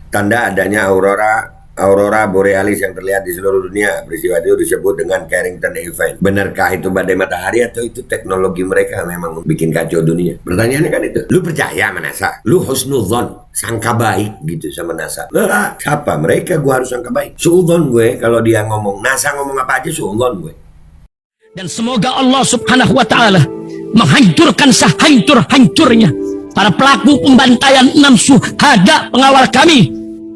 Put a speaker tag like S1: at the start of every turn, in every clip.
S1: tanda adanya aurora borealis yang terlihat di seluruh dunia. Peristiwa itu disebut dengan Carrington Event. Benarkah itu badai matahari atau itu teknologi mereka memang bikin kacau dunia? Pertanyaannya kan itu. Lu percaya sama NASA? Lu husnudzon, sangka baik gitu sama NASA? Lah, siapa mereka? Gua harus sangka baik. Suudzon gue kalau dia ngomong, NASA ngomong apa aja suudzon gue.
S2: Dan semoga Allah Subhanahu wa Ta'ala menghancurkan sehancur-hancurnya para pelaku pembantaian 6 syuhada pengawal kami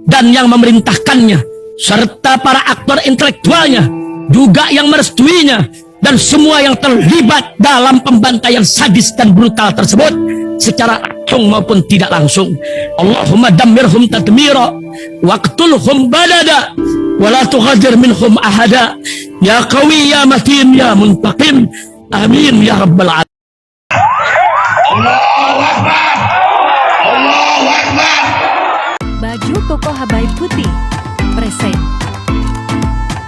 S2: dan yang memerintahkannya, serta para aktor intelektualnya juga yang merestuinya, dan semua yang terlibat dalam pembantaian sadis dan brutal tersebut secara langsung maupun tidak langsung. Allahumma dammirhum tadmira waqtulhum balada wala tughadir minhum ahada ya qawi ya matin ya muntaqim amin ya rabbal alamin.
S1: Allahu Akbar, Allahu Akbar.
S3: Baju koko Habaib Putih present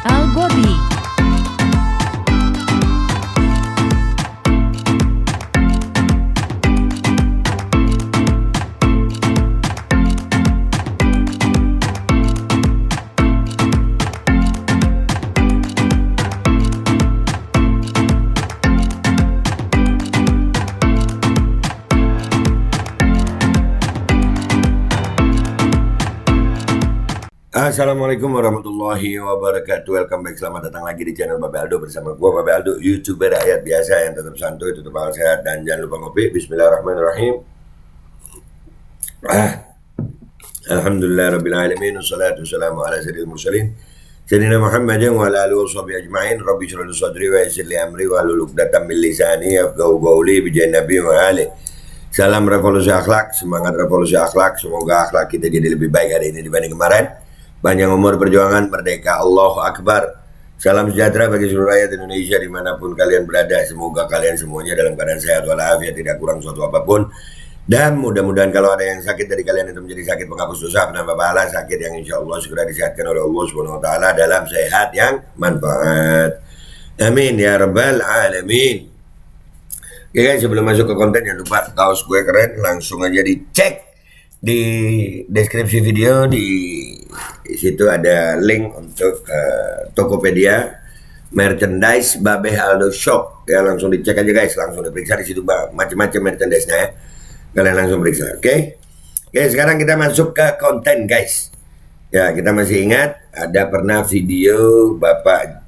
S3: Al Gobi.
S1: Assalamualaikum warahmatullahi wabarakatuh. Welcome back, selamat datang lagi di channel Babe Aldo bersama gua Babe Aldo, YouTuber rakyat biasa yang tetap santuy, tetap akal sehat, dan jangan lupa ngopi. Bismillahirrahmanirrahim. Alhamdulillah rabbil alamin, wassalatu wassalamu ala sayyidil mursalin sayyidina Muhammadin wa ala alihi washabihi ajma'in. Rabbi shrah li sadri wa yassir li amri wa hlul 'uqdatam min lisani yafqahu qawli bi nabi wa ali. Salam revolusi akhlak, semangat revolusi akhlak. Semoga akhlak kita jadi lebih baik hari ini dibanding kemarin. Panjang umur perjuangan, merdeka, Allahu Akbar. Salam sejahtera bagi seluruh rakyat Indonesia dimanapun kalian berada. Semoga kalian semuanya dalam keadaan sehat walafiat, tidak kurang suatu apapun. Dan mudah-mudahan kalau ada yang sakit dari kalian itu menjadi sakit penghapus dosa, penambah pahala, sakit yang insya Allah segera disehatkan oleh Allah Subhanahu Wa Taala dalam sehat yang manfaat. Amin ya rabbal alamin. Oke guys, sebelum masuk ke konten jangan lupa kaos gue keren, langsung aja dicek di deskripsi video. Di situ ada link untuk Tokopedia merchandise Babe Aldo Shop ya, langsung dicek aja guys, langsung diperiksa di situ macam-macam merchandise-nya ya, kalian langsung periksa. Oke, sekarang kita masuk ke konten guys ya. Kita masih ingat ada pernah video Bapak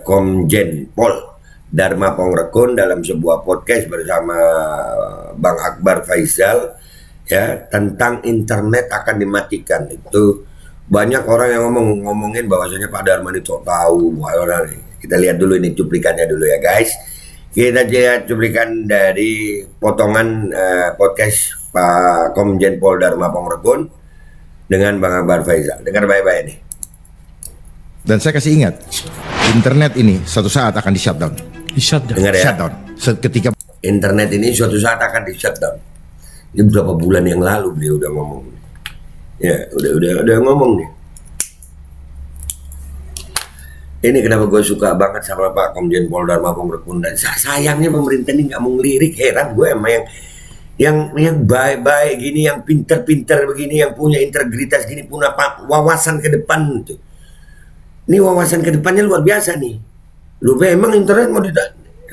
S1: Komjen Pol Dharma Pongrekun dalam sebuah podcast bersama Bang Akbar Faisal ya, tentang internet akan dimatikan. Itu banyak orang yang ngomongin bahwasanya Pak Dharma itu tahu. Kita lihat dulu ini cuplikannya dulu ya guys. Kita lihat cuplikan dari potongan podcast Pak Komjen Pol Dharma Pongrekun dengan Bang Akbar Faisal. Dengar baik-baik nih.
S4: Dan saya kasih ingat, internet ini suatu saat akan di-shutdown.
S1: Dengar ya.
S4: Shutdown. Ketika
S1: internet ini suatu saat akan di-shutdown. Ini beberapa bulan yang lalu beliau udah ngomong. Ya, udah ngomong nih. Ini kenapa gue suka banget sama Pak Komjen Pol Dharma Pongrekun. Dan sayangnya pemerintah ini nggak mau ngelirik. Heran gue sama yang baik-baik gini, yang pinter-pinter begini, yang punya integritas gini, punya wawasan ke depan tuh. Ini wawasan ke depannya luar biasa nih. Lu emang internet mau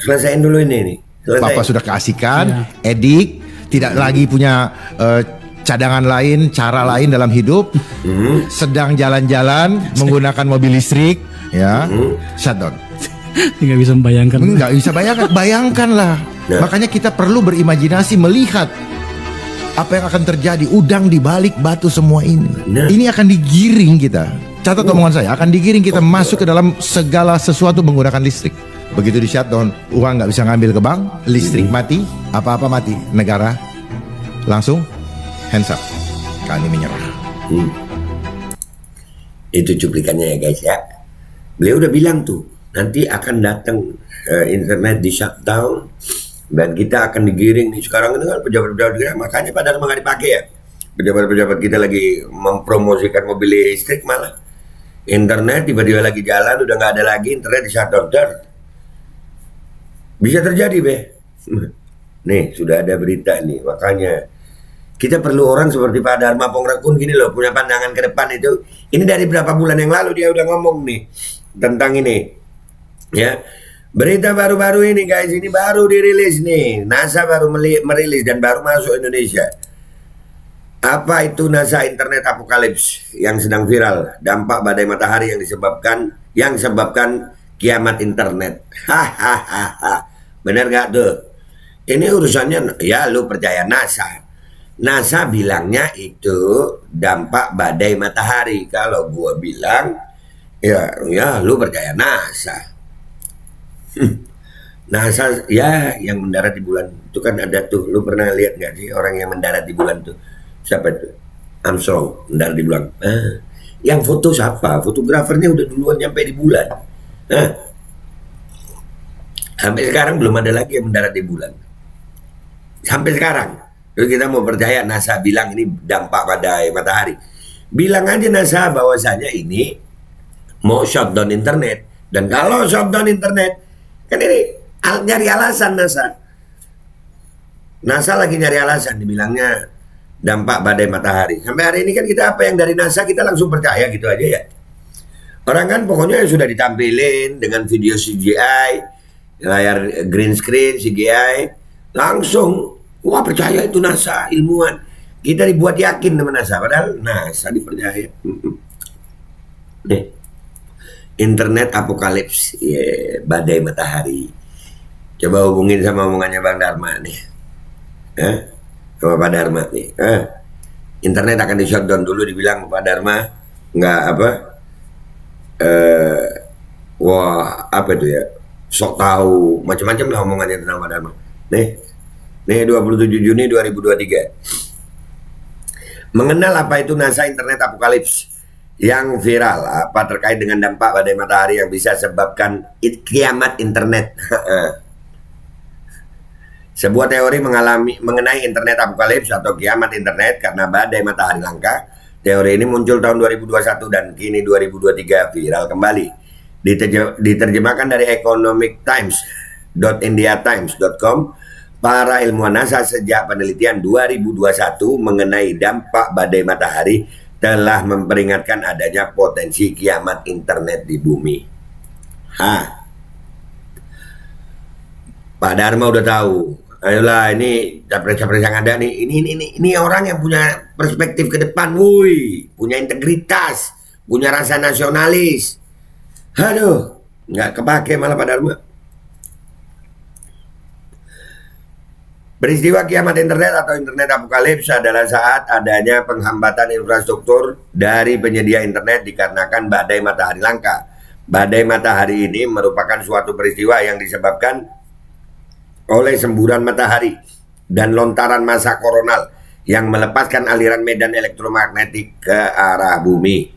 S1: selesaiin dulu ini nih.
S4: Bapak sudah keasikan, edik, tidak lagi punya cadangan lain, cara lain dalam hidup, sedang jalan-jalan menggunakan mobil listrik, ya, shutdown.
S2: Nggak bisa membayangkan.
S4: Nggak bisa bayangkanlah.
S1: Nah.
S4: Makanya kita perlu berimajinasi melihat apa yang akan terjadi, udang di balik batu semua ini.
S1: Nah.
S4: Ini akan digiring kita. Catat omongan saya, akan digiring kita masuk ke dalam segala sesuatu menggunakan listrik. Begitu di shutdown, uang nggak bisa ngambil ke bank, listrik mati, apa-apa mati, negara langsung hands up, kami menyerah.
S1: Itu cuplikannya ya guys ya. Beliau udah bilang tuh, nanti akan datang internet di shutdown dan kita akan digiring nih. Sekarang ini kan pejabat-pejabat kita, makanya pada nggak dipakai ya. Pejabat-pejabat kita lagi mempromosikan mobil listrik, malah internet tiba-tiba lagi jalan udah nggak ada lagi, internet di shutdown. Bisa terjadi be. Nih sudah ada berita nih, makanya Kita perlu orang seperti Pak Dharma Pongrekun gini loh, punya pandangan ke depan itu. Ini dari berapa bulan yang lalu dia udah ngomong nih tentang ini. Ya. Berita baru-baru ini guys, ini baru dirilis nih. NASA baru merilis dan baru masuk Indonesia. Apa itu NASA Internet Apokalips yang sedang viral? Dampak badai matahari yang sebabkan kiamat internet. Hahaha. Bener gak tuh? Ini urusannya, ya lu percaya NASA. NASA bilangnya itu dampak badai matahari. Kalau gua bilang, ya lu percaya NASA. NASA ya yang mendarat di bulan itu kan ada tuh. Lu pernah lihat nggak sih orang yang mendarat di bulan tuh? Siapa itu? Armstrong mendarat di bulan. Yang foto siapa? Fotografernya udah duluan nyampe di bulan. Sampai sekarang belum ada lagi yang mendarat di bulan. Sampai sekarang. Terus kita mau percaya NASA bilang ini dampak badai matahari. Bilang aja NASA bahwasanya ini mau shutdown internet. Dan kalau shutdown internet, kan ini nyari alasan NASA. NASA lagi nyari alasan, dibilangnya dampak badai matahari. Sampai hari ini kan kita apa yang dari NASA kita langsung percaya gitu aja ya. Orang kan pokoknya sudah ditampilin dengan video CGI, layar green screen CGI, langsung wah percaya itu NASA, ilmuwan. Kita dibuat yakin sama NASA, padahal NASA dipercaya. Nih, internet apokalips, badai matahari. Coba hubungin sama omongannya Bang Dharma nih, sama Pak Dharma nih. Internet akan di shutdown dulu, dibilang Pak Dharma nggak apa, wah apa itu ya, sok tahu macam-macam lah omongannya tentang Pak Dharma. Nih 27 Juni 2023. Mengenal apa itu NASA Internet Apokalips yang viral, apa terkait dengan dampak badai matahari yang bisa sebabkan kiamat internet. Sebuah teori mengenai internet apokalips atau kiamat internet karena badai matahari langka. Teori ini muncul tahun 2021 dan kini 2023 viral kembali. Diterjemahkan dari economictimes.indiatimes.com. Para ilmuwan NASA sejak penelitian 2021 mengenai dampak badai matahari telah memperingatkan adanya potensi kiamat internet di bumi. Pak Dharma udah tahu. Ayolah, ini capres-capres yang ada nih. Ini orang yang punya perspektif ke depan, wuih, punya integritas, punya rasa nasionalis. Aduh, nggak kepake malah Pak Dharma. Peristiwa kiamat internet atau internet apokalips adalah saat adanya penghambatan infrastruktur dari penyedia internet dikarenakan badai matahari langka. Badai matahari ini merupakan suatu peristiwa yang disebabkan oleh semburan matahari dan lontaran massa koronal yang melepaskan aliran medan elektromagnetik ke arah bumi.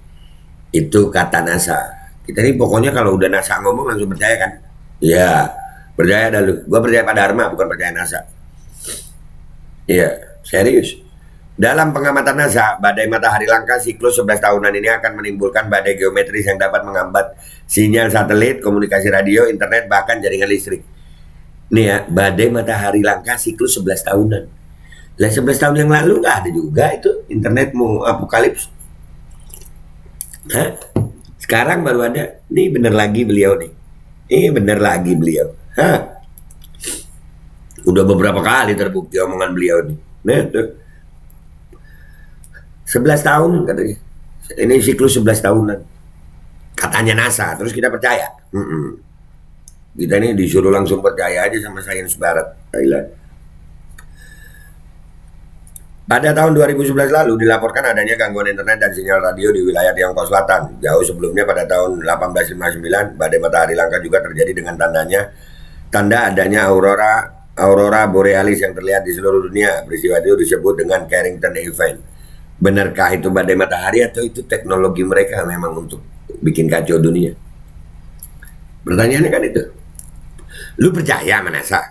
S1: Itu kata NASA. Kita ini pokoknya kalau udah NASA ngomong langsung percaya kan? Ya, percaya dah lu. Gua percaya Pak Dharma, bukan percaya NASA. Iya, serius. Dalam pengamatan NASA, badai matahari langka siklus 11 tahunan ini akan menimbulkan badai geometris yang dapat menghambat sinyal satelit, komunikasi radio, internet, bahkan jaringan listrik. Nih ya, badai matahari langka siklus 11 tahunan. Lah 11 tahun yang lalu nggak ada juga itu internet mau apokalips. Sekarang baru ada. Nih bener lagi beliau nih. Ini bener lagi beliau. Udah beberapa kali terbukti omongan beliau nih. Nah, tuh. 11 tahun katanya. Ini siklus 11 tahunan. Katanya NASA, terus kita percaya. Kita ini disuruh langsung percaya aja sama sains barat. Thailand. Pada tahun 2011 lalu dilaporkan adanya gangguan internet dan sinyal radio di wilayah Tiongkok Selatan. Jauh sebelumnya pada tahun 1859, badai matahari langka juga terjadi dengan tanda adanya aurora borealis yang terlihat di seluruh dunia. Peristiwa itu disebut dengan Carrington Event. Benarkah itu badai matahari atau itu teknologi mereka memang untuk bikin kacau dunia? Pertanyaannya kan itu. Lu percaya sama NASA?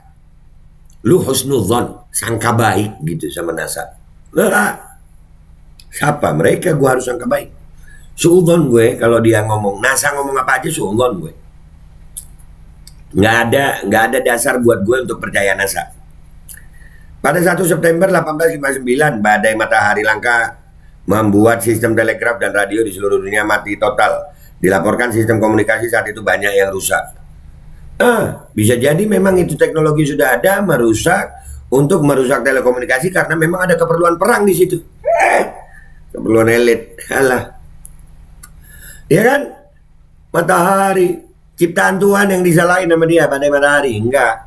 S1: Lu husnudzon, sangka baik gitu sama NASA? Siapa? Mereka gua harus sangka baik. Suudzon gue kalau dia ngomong, NASA ngomong apa aja suudzon gue. Nggak ada dasar buat gue untuk percaya NASA. Pada 1 September 1859, badai matahari langka membuat sistem telegraf dan radio di seluruh dunia mati total. Dilaporkan sistem komunikasi saat itu banyak yang rusak. Bisa jadi memang itu teknologi sudah ada, untuk merusak telekomunikasi karena memang ada keperluan perang di situ. Keperluan elit. Alah. Ya kan? Matahari, ciptaan Tuhan yang disalahin sama dia, badai matahari. Enggak.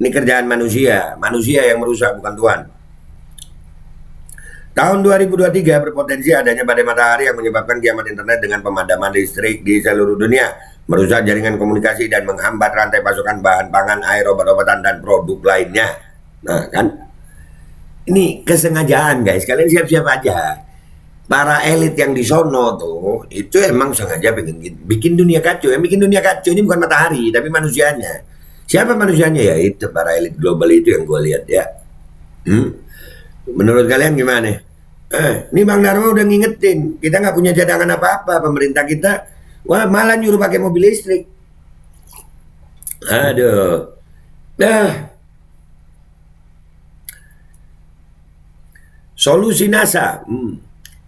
S1: Ini kerjaan manusia yang merusak, bukan Tuhan. Tahun 2023 berpotensi adanya badai matahari yang menyebabkan kiamat internet dengan pemadaman listrik di seluruh dunia, merusak jaringan komunikasi dan menghambat rantai pasokan bahan pangan, air, obat-obatan dan produk lainnya. Nah kan, ini kesengajaan guys, kalian siap-siap aja. Para elit yang di sono tuh, itu emang sengaja bikin dunia kacau. Yang bikin dunia kacau ini bukan matahari, tapi manusianya. Siapa manusianya? Ya itu para elit global itu yang gue lihat ya. Menurut kalian gimana? Ini Bang Dharma udah ngingetin, kita nggak punya cadangan apa-apa. Pemerintah kita, malah nyuruh pakai mobil listrik. Aduh, Solusi NASA,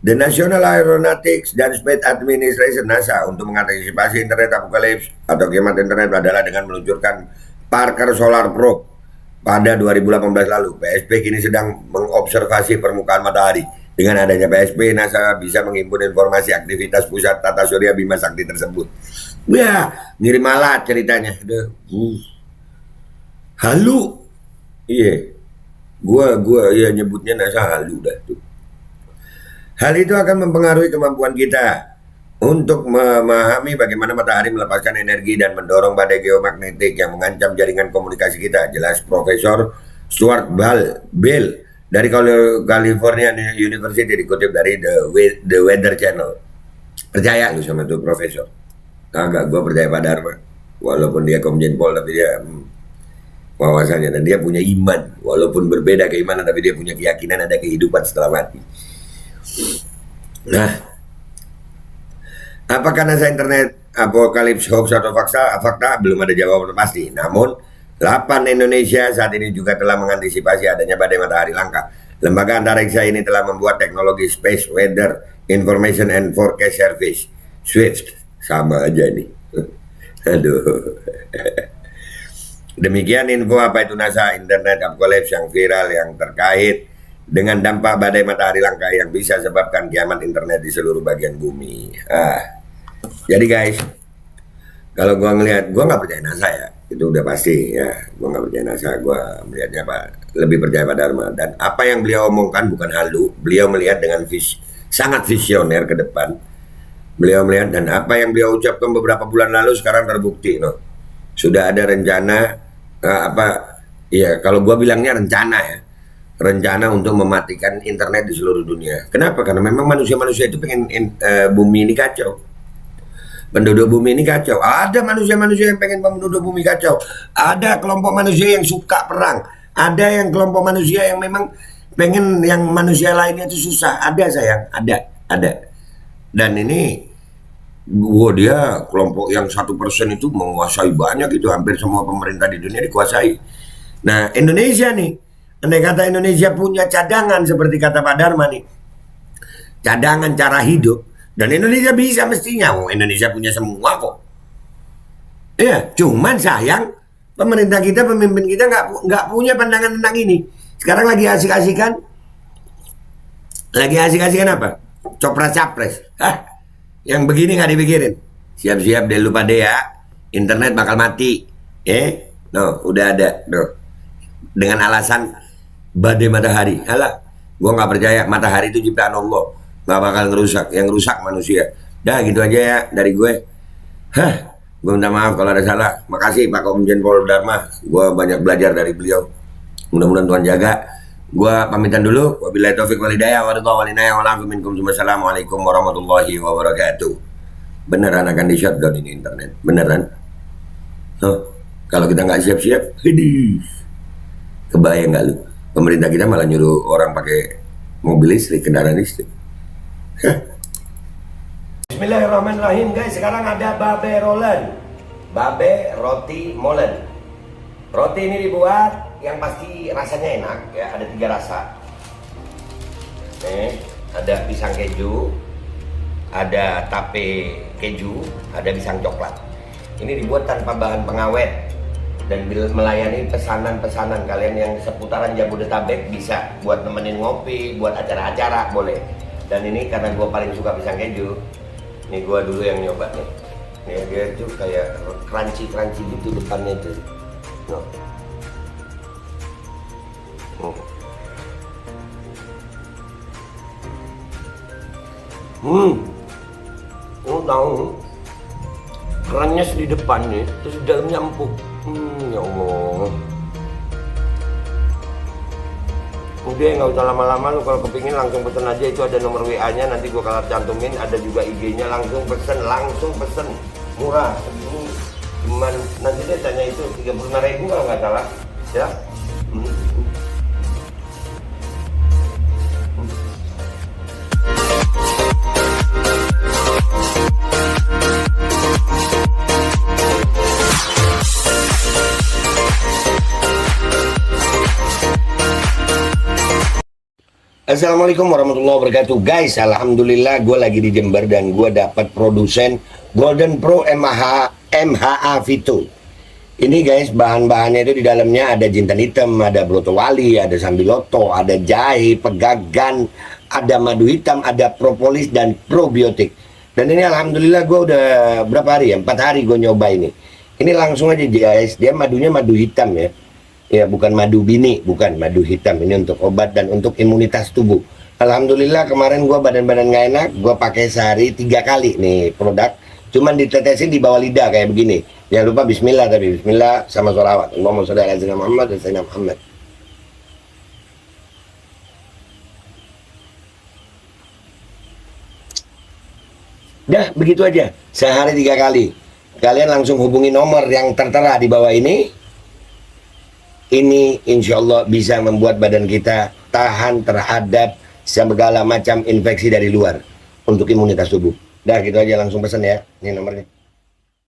S1: The National Aeronautics and Space Administration NASA untuk mengantisipasi internet apokalips atau kiamat internet adalah dengan meluncurkan Parker Solar Probe. Pada 2018 lalu, PSP kini sedang mengobservasi permukaan matahari. Dengan adanya PSP, NASA bisa menghimpun informasi aktivitas pusat tata surya Bima Sakti tersebut. Ya, ngirim alat ceritanya. Halu. Iya. Gua ya nyebutnya NASA halu dah tuh. Hal itu akan mempengaruhi kemampuan kita untuk memahami bagaimana matahari melepaskan energi dan mendorong badai geomagnetik yang mengancam jaringan komunikasi kita. Jelas Profesor Stuart Bell dari California University dikutip dari The Weather Channel. Percaya lu sama tuh profesor? Agak, gue percaya pada Dharma. Walaupun dia Komjen Pol, tapi dia wawasannya dan dia punya iman. Walaupun berbeda keimanan, tapi dia punya keyakinan ada kehidupan setelah mati. Nah, apakah NASA internet apokalips hoax atau fakta? Belum ada jawaban pasti. Namun, Lapan Indonesia saat ini juga telah mengantisipasi adanya badai matahari langka. Lembaga antariksa ini telah membuat teknologi Space Weather Information and Forecast Service (SWIFT). Sama aja nih. Aduh. Demikian info apa itu NASA internet apokalips yang viral yang terkait dengan dampak badai matahari langka yang bisa sebabkan kiamat internet di seluruh bagian bumi. Jadi guys, kalau gua ngelihat, gua nggak percaya NASA ya, itu udah pasti ya. Gua nggak percaya NASA, gua melihatnya lebih percaya pada Dharma. Dan apa yang beliau omongkan bukan halu, beliau melihat dengan sangat visioner ke depan. Beliau melihat dan apa yang beliau ucapkan beberapa bulan lalu sekarang terbukti, sudah ada rencana kalau gua bilangnya rencana untuk mematikan internet di seluruh dunia. Kenapa? Karena memang manusia-manusia itu pengen bumi ini kacau. Penduduk bumi ini kacau. Ada manusia-manusia yang pengen penduduk bumi kacau. Ada kelompok manusia yang suka perang. Ada yang kelompok manusia yang memang pengen yang manusia lainnya itu susah. Ada sayang, ada. Dan ini dia kelompok yang 1% itu menguasai banyak itu, hampir semua pemerintah di dunia dikuasai. Nah, Indonesia nih, andai kata Indonesia punya cadangan seperti kata Pak Dharma nih, cadangan cara hidup, dan Indonesia bisa mestinya, Indonesia punya semua kok. Iya, cuman sayang pemerintah kita, pemimpin kita nggak punya pandangan tentang ini. Sekarang lagi asik-asikan apa? Copras-capres. Yang begini nggak dipikirin. Siap-siap deh lupa deh ya, internet bakal mati. Udah ada, dengan alasan badai matahari. Alah, gua nggak percaya matahari itu ciptaan Allah, nggak bakal ngerusak. Yang rusak manusia. Dah gitu aja ya dari gue. Gue minta maaf kalau ada salah. Makasih Pak Komjen Pol Dharma. Gue banyak belajar dari beliau. Mudah-mudahan Tuhan jaga. Gue pamitan dulu. Wabillahi taufiq walhidayah. Wassalamualaikum warahmatullahi wabarakatuh. Beneran akan di shutdown ini internet. Beneran. Kalau kita nggak siap-siap, kebayang nggak lu? Pemerintah kita malah nyuruh orang pakai mobil listrik, kendaraan listrik. Bismillahirrahmanirrahim guys. Sekarang ada babe rolen, babe roti molen. Roti ini dibuat yang pasti rasanya enak ya, ada 3 rasa. Nih, ada pisang keju, ada tape keju, ada pisang coklat. Ini dibuat tanpa bahan pengawet dan melayani pesanan-pesanan kalian yang seputaran Jabodetabek, bisa buat nemenin ngopi, buat acara-acara boleh. Dan ini karena gue paling suka pisang keju, nih gue dulu yang nyoba nih. Nih dia tuh kayak crunchy gitu depannya tuh. No. Lo tahu kerannya di depan nih, terus di dalamnya empuk. Ya Allah. Udah nggak usah lama-lama, lu kalau kepingin langsung pesen aja, itu ada nomor WA-nya, nanti gua kalau cantumin, ada juga IG-nya, langsung pesen, murah segini, cuman nanti dia tanya itu 35.000 kalau nggak salah, ya. Assalamualaikum warahmatullahi wabarakatuh. Guys, alhamdulillah gue lagi di Jember dan gue dapat produsen Golden Pro MHA Vito. Ini guys, bahan-bahannya itu di dalamnya ada jintan hitam, ada broto wali, ada sambiloto, ada jahe, pegagan, ada madu hitam, ada propolis dan probiotik. Dan ini alhamdulillah gue udah berapa hari ya? 4 hari gue nyoba ini. Ini langsung aja guys, dia madunya madu hitam ya. Ya, bukan madu bini, bukan madu hitam. Ini untuk obat dan untuk imunitas tubuh. Alhamdulillah kemarin gua badan-badan nggak enak, gua pakai sehari 3 kali nih produk. Cuman ditetesin di bawah lidah kayak begini. Jangan lupa bismillah, tapi bismillah sama sholawat. Allahumma sholli ala sayyidina Muhammad dan sayyidina Muhammad. Dah, begitu aja. Sehari 3 kali. Kalian langsung hubungi nomor yang tertera di bawah ini. Ini insya Allah bisa membuat badan kita tahan terhadap segala macam infeksi dari luar untuk imunitas tubuh. Dah gitu aja, langsung pesan ya. Ini nomornya.